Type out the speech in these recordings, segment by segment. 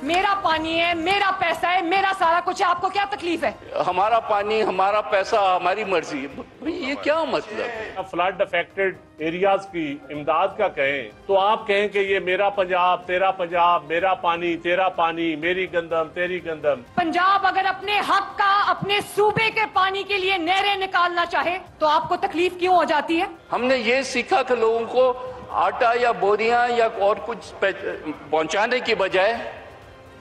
میرا پانی ہے، میرا پیسہ ہے، میرا سارا کچھ ہے، آپ کو کیا تکلیف ہے؟ ہمارا پانی، ہمارا پیسہ، ہماری مرضی. یہ کیا مطلب؟ فلڈ افیکٹڈ ایریاز کی امداد کا کہیں تو آپ کہیں کہ یہ میرا پنجاب، تیرا پنجاب، میرا پانی، تیرا پانی، میری گندم، تیری گندم. پنجاب اگر اپنے حق کا، اپنے صوبے کے پانی کے لیے نہریں نکالنا چاہے تو آپ کو تکلیف کیوں ہو جاتی ہے؟ ہم نے یہ سیکھا کہ لوگوں کو آٹا یا بوریاں یا اور کچھ پہنچانے کی بجائے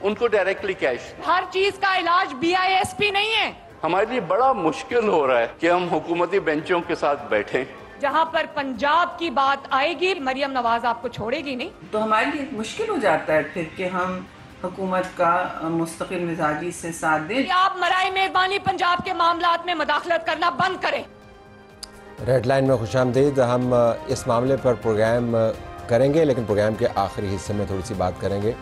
ان کو ڈائریکٹلی کیش. ہر چیز کا علاج BISP نہیں ہے. ہمارے لیے بڑا مشکل ہو رہا ہے کہ ہم حکومتی بینچوں کے ساتھ بیٹھیں. جہاں پر پنجاب کی بات آئے گی مریم نواز آپ کو چھوڑے گی نہیں. تو ہمارے لیے مشکل ہو جاتا ہے پھر کہ ہم حکومت کا مستقل مزاجی سے ساتھ دیں. آپ برائے مہربانی پنجاب کے معاملات میں مداخلت کرنا بند کریں. ریڈ لائن میں خوش آمدید. ہم اس معاملے پر پروگرام کریں گے، لیکن پروگرام کے آخری حصے میں تھوڑی سی بات کریں گے.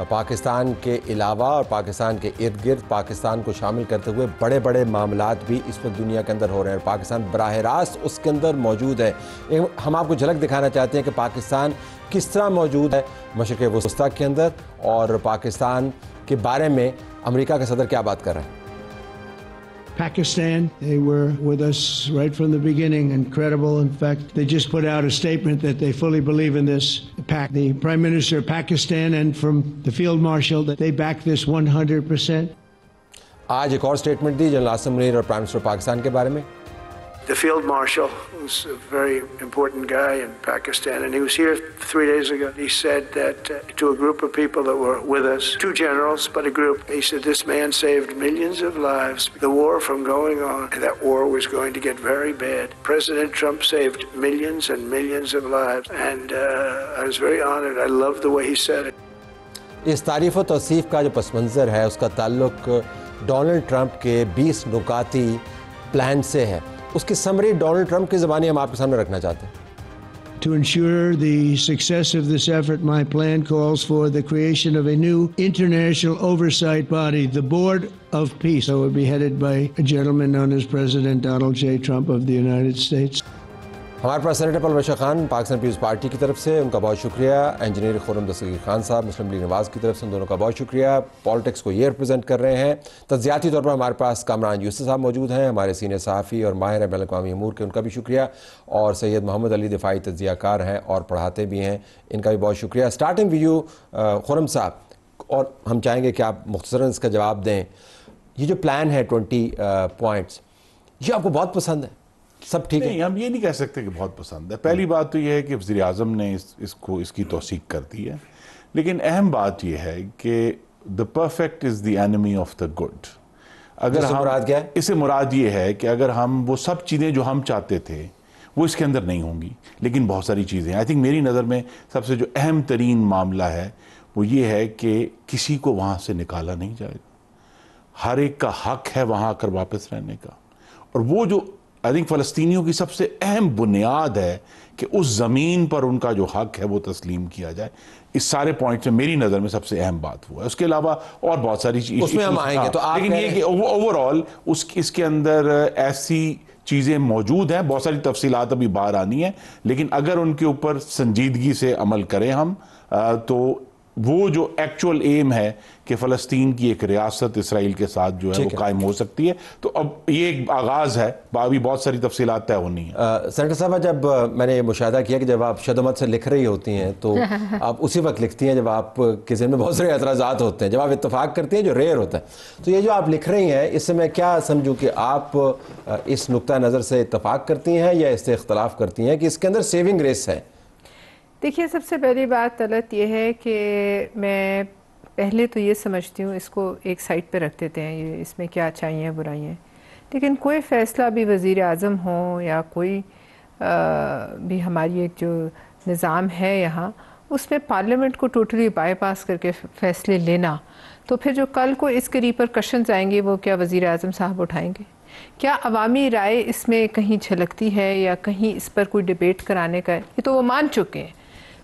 پاکستان کے علاوہ اور پاکستان کے ارد گرد پاکستان کو شامل کرتے ہوئے بڑے بڑے معاملات بھی اس وقت دنیا کے اندر ہو رہے ہیں. پاکستان براہ راست اس کے اندر موجود ہے. ہم آپ کو جھلک دکھانا چاہتے ہیں کہ پاکستان کس طرح موجود ہے مشرق وسطیٰ کے اندر، اور پاکستان کے بارے میں امریکہ کا صدر کیا بات کر رہے ہیں. Pakistan, they were with us right from the beginning. Incredible. In fact, they just put out a statement that they fully believe in this pact. The Prime Minister of Pakistan and from the Field Marshal that they back this 100%. آج ایک اور statement دی general Asim Munir اور prime minister Pakistan کے بارے میں. The Field Marshal was a very important guy in Pakistan, and he was here 3 days ago. He said that to a group of people that were with us, 2 generals, but a group, he said this man saved millions of lives, the war from going on, and that war was going to get very bad. President Trump saved millions and millions of lives, and I was very honored. I loved the way he said it. اس تعریف و توصیف کا جو پس منظر ہے اس کا تعلق Donald Trump کے 20 نکاتی پلان سے ہے. اس کی سمری ڈونلڈ ٹرمپ کی زبانی ہم آپ کے سامنے رکھنا چاہتے ہیں. To ensure the success of this effort, my plan calls for the creation of a new international oversight body, the Board of Peace. It would be headed by a gentleman known as President Donald J. Trump of the United States. ہمارے پاس senator Pervez Khan Pakistan Peoples Party کی طرف سے، ان کا بہت شکریہ. Engineer Khurram Dastgir Khan صاحب مسلم league نواز کی طرف سے، ان دونوں کا بہت شکریہ. پالیٹکس کو یہ ریپرزینٹ کر رہے ہیں. تجزیاتی طور پر ہمارے پاس کامران یوسف صاحب موجود ہیں، ہمارے سینئر صحافی اور ماہر بین الاقوامی امور کے، ان کا بھی شکریہ. اور سید محمد علی دفاعی تجزیہ کار ہیں اور پڑھاتے بھی ہیں، ان کا بھی بہت شکریہ. اسٹارٹنگ ویو خرم صاحب، اور ہم چاہیں گے کہ آپ مختصراً اس کا جواب دیں. یہ جو پلان ہے 20 پوائنٹس، یہ آپ کو بہت پسند ہے؟ سب ٹھیک ہے؟ نہیں، ہم یہ نہیں کہہ سکتے کہ بہت پسند ہے. پہلی بات تو یہ ہے کہ وزیر اعظم نے اس کی توثیق کر دی ہے، لیکن اہم بات یہ ہے کہ the perfect is the enemy of the good. اگر ہم مراد کیا ہے؟ اس سے مراد یہ ہے کہ اگر ہم وہ سب چیزیں جو ہم چاہتے تھے وہ اس کے اندر نہیں ہوں گی، لیکن بہت ساری چیزیں. آئی تھنک میری نظر میں سب سے جو اہم ترین معاملہ ہے وہ یہ ہے کہ کسی کو وہاں سے نکالا نہیں جائے گا. ہر ایک کا حق ہے وہاں آ کر واپس رہنے کا. اور وہ جو آئی تھنک فلسطینیوں کی سب سے اہم بنیاد ہے کہ اس زمین پر ان کا جو حق ہے وہ تسلیم کیا جائے. اس سارے پوائنٹس میں میری نظر میں سب سے اہم بات ہوا ہے. اس کے علاوہ اور بہت ساری چیزیں اس میں ہم آئیں گے. تو لیکن یہ کہ اوور آل اس کے اندر ایسی چیزیں موجود ہیں، بہت ساری تفصیلات ابھی باہر آنی ہیں، لیکن اگر ان کے اوپر سنجیدگی سے عمل کریں ہم تو وہ جو ایکچول ایم ہے کہ فلسطین کی ایک ریاست اسرائیل کے ساتھ جو ہے وہ قائم ہو سکتی ہے. تو اب یہ ایک آغاز ہے، ابھی بہت ساری تفصیلات طے ہونی ہیں. سینیٹر صاحبہ، جب میں نے یہ مشاہدہ کیا کہ جب آپ شدمت سے لکھ رہی ہوتی ہیں تو آپ اسی وقت لکھتی ہیں جب آپ کے ذہن میں بہت سارے اعتراضات ہوتے ہیں، جب آپ اتفاق کرتی ہیں جو ریئر ہوتا ہے. تو یہ جو آپ لکھ رہی ہیں اس سے میں کیا سمجھوں کہ آپ اس نقطہ نظر سے اتفاق کرتی ہیں یا اس سے اختلاف کرتی ہیں کہ اس کے اندر سیونگ گریس ہے؟ دیکھیے، سب سے پہلی بات غلط یہ ہے کہ میں پہلے تو یہ سمجھتی ہوں اس کو ایک سائڈ پہ رکھ دیتے ہیں، یہ اس میں کیا اچھائی ہیں برائیاں ہیں. لیکن کوئی فیصلہ بھی وزیر اعظم ہو یا کوئی بھی ہماری ایک جو نظام ہے یہاں، اس میں پارلیمنٹ کو ٹوٹلی بائی پاس کر کے فیصلے لینا، تو پھر جو کل کو اس کے ریپرکشنز آئیں گے وہ کیا وزیر اعظم صاحب اٹھائیں گے؟ کیا عوامی رائے اس میں کہیں جھلکتی ہے یا کہیں اس پر کوئی ڈیبیٹ کرانے کا ہے؟ یہ تو وہ مان چکے ہیں.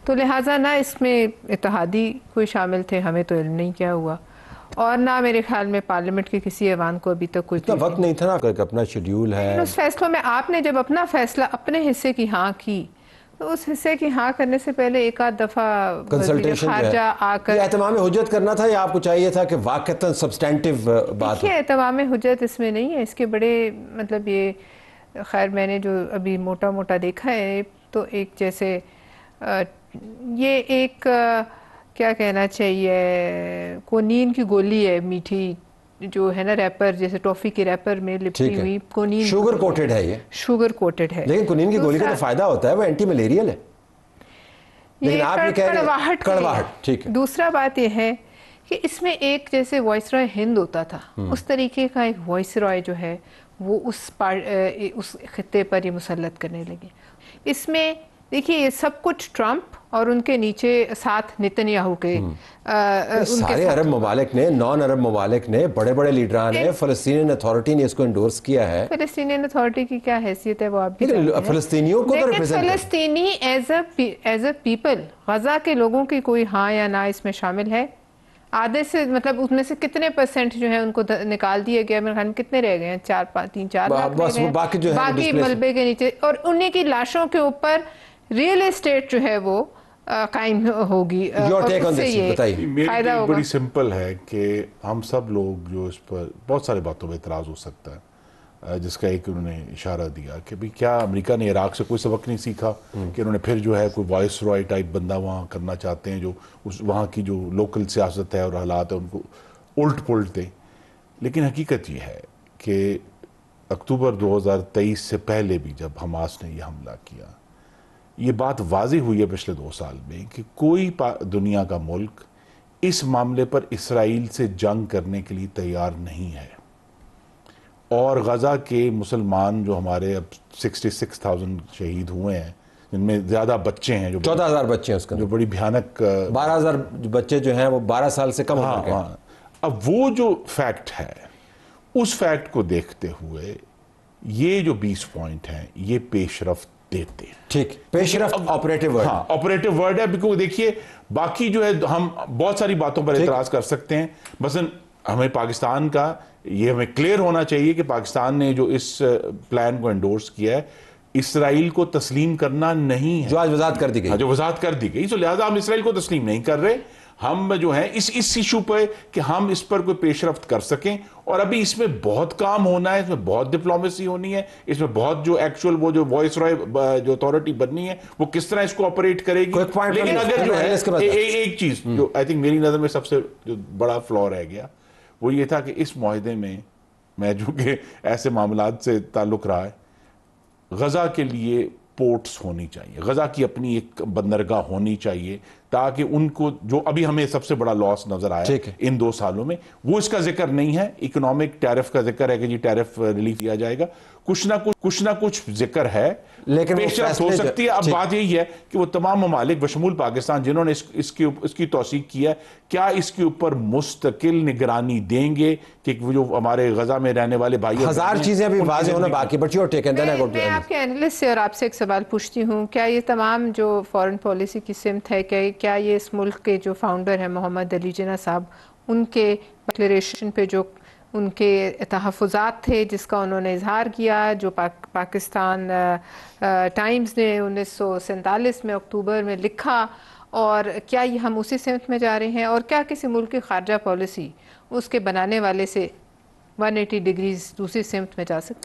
تو لہٰذا نہ اس میں اتحادی کوئی شامل تھے، ہمیں تو علم نہیں کیا ہوا، اور نہ میرے خیال میں پارلیمنٹ کے کسی ایوان کو ابھی تک کوئی وقت نہیں تھا نا، اپنا شیڈیول ہے. اس فیصلوں میں آپ نے جب اپنا فیصلہ اپنے حصے کی ہاں کی تو اس حصے کی ہاں کرنے سے پہلے ایک آدھ دفعہ وزیر کنسلٹیشن خارجہ آ کر اہتمام حجت کرنا تھا یا آپ کو چاہیے تھا کہ واقعتاً سبسٹینٹیو بات ہو؟ دیکھیے اہتمام حجت اس میں نہیں ہے، اس کے بڑے مطلب یہ خیر میں نے جو ابھی موٹا موٹا دیکھا ہے تو ایک جیسے یہ ایک کیا کہنا چاہیے کونین کی گولی ہے میٹھی جو ہے نا ریپر جیسے ٹافی کے ریپر میں لپٹی ہوئی کونین شوگر کوٹڈ ہے یہ شوگر کوٹڈ ہے لیکن کونین کی گولی کا تو فائدہ ہوتا ہے وہ اینٹی ملیریل ہے لیکن آپ یہ کہہ رہے ہیں کڑواہٹ ٹھیک ہے دوسرا بات یہ ہے کہ اس میں ایک جیسے وائس رائے ہند ہوتا تھا اس طریقے کا ایک وائس رائے جو ہے وہ اس خطے پر یہ مسلط کرنے لگے اس میں دیکھیے یہ سب کچھ ٹرمپ اور ان کے نیچے ساتھ نتنیاہو کے سارے عرب ممالک نے نان عرب ممالک نے بڑے بڑے لیڈران نے فلسطینین اتھارٹی نے اس کو انڈورس کیا ہے فلسطینین اتھارٹی کی کیا حیثیت ہے وہ آپ بھی فلسطینیوں کو تو ریپرزینٹ فلسطینی ایز اے پیپل غزہ کے لوگوں کی کوئی ہاں یا نہ اس میں شامل ہے آدھے سے مطلب اس میں سے کتنے پرسنٹ جو ہے ان کو نکال دیا گیا میرے خیال میں کتنے رہ گئے ہیں 4 لاکھ باقی ملبے کے نیچے اور انہیں کی لاشوں کے اوپر ریئل اسٹیٹ جو ہے وہ قائم ہوگی میری بڑی سمپل ہے کہ ہم سب لوگ جو اس پر بہت سارے باتوں پہ اعتراض ہو سکتا ہے جس کا ایک انہوں نے اشارہ دیا کہ بھی کیا امریکہ نے عراق سے کوئی سبق نہیں سیکھا کہ انہوں نے پھر جو ہے کوئی وائس رائے ٹائپ بندہ وہاں کرنا چاہتے ہیں جو وہاں کی جو لوکل سیاست ہے اور حالات ہے ان کو الٹ پلٹ دیں لیکن حقیقت یہ ہے کہ اکتوبر 2023 سے پہلے بھی جب حماس نے یہ حملہ کیا یہ بات واضح ہوئی ہے پچھلے 2 سال میں کہ کوئی دنیا کا ملک اس معاملے پر اسرائیل سے جنگ کرنے کے لیے تیار نہیں ہے اور غزہ کے مسلمان جو ہمارے اب 66,000 شہید ہوئے ہیں جن میں زیادہ بچے ہیں جو 14,000 بچے ہیں اس کا جو بڑی بھیانک 12,000 بچے جو ہیں وہ 12 سال سے کم عمر کے ہیں اب وہ جو فیکٹ ہے اس فیکٹ کو دیکھتے ہوئے یہ جو 20 پوائنٹ ہیں یہ پیش رفت دیتے ہیں ٹھیک پیش رفت آپریٹو ورڈ ہاں آپریٹو ورڈ ہے بیکو دیکھیے باقی جو ہے ہم بہت ساری باتوں پر اعتراض کر سکتے ہیں مثلا ہمیں پاکستان کا یہ ہمیں کلیئر ہونا چاہیے کہ پاکستان نے جو اس پلان کو انڈورس کیا ہے اسرائیل کو تسلیم کرنا نہیں ہے جو آج وضاحت کر دی گئی جو وضاحت کر دی گئی تو لہٰذا ہم اسرائیل کو تسلیم نہیں کر رہے ہم جو ہیں اس ایشو پہ کہ ہم اس پر کوئی پیش رفت کر سکیں اور ابھی اس میں بہت کام ہونا ہے اس میں بہت ڈپلومیسی ہونی ہے اس میں بہت جو ایکچول وہ جو وائس رائے جو اتھارٹی بننی ہے وہ کس طرح اس کو آپریٹ کرے گی لیکن اگر جو ہے ایک چیز جو آئی تھنک میری نظر میں سب سے جو بڑا فلا رہ گیا وہ یہ تھا کہ اس معاہدے میں جو کہ ایسے معاملات سے تعلق رہا ہے غزہ کے لیے پورٹس ہونی چاہیے غزہ کی اپنی ایک بندرگاہ ہونی چاہیے تاکہ ان کو جو ابھی ہمیں سب سے بڑا لاس نظر آیا ان 2 سالوں میں وہ اس کا ذکر نہیں ہے اکنامک ٹیرف کا ذکر ہے کہ جی ٹیرف ریلیف کیا جائے گا کچھ نہ کچھ ذکر ہے لیکن پیش رفت ہو سکتی ہے اب بات یہی ہے کہ وہ تمام ممالک بشمول پاکستان جنہوں نے اس کی توثیق کی ہے کیا اس کے اوپر مستقل نگرانی دیں گے کہ وہ جو ہمارے غزہ میں رہنے والے بھائی ہزار چیزیں ابھی واضح ہونا باقی بٹ یو ٹیکن دین میں آپ کے اینالسٹ سے اور آپ سے ایک سوال پوچھتی ہوں کیا یہ تمام جو فارن پالیسی کی سمت ہے کیا یہ اس ملک کے جو فاؤنڈر ہیں محمد علی جناح صاحب ان کے ڈکلیریشن پہ جو ان کے تحفظات تھے جس کا انہوں نے اظہار کیا جو پاکستان ٹائمز نے 1947 میں اکتوبر میں لکھا اور کیا یہ ہم اسی سمت میں جا رہے ہیں اور کیا کسی ملک کی خارجہ پالیسی اس کے بنانے والے سے 180 ڈگریز دوسری سمت میں جا سکتے ہیں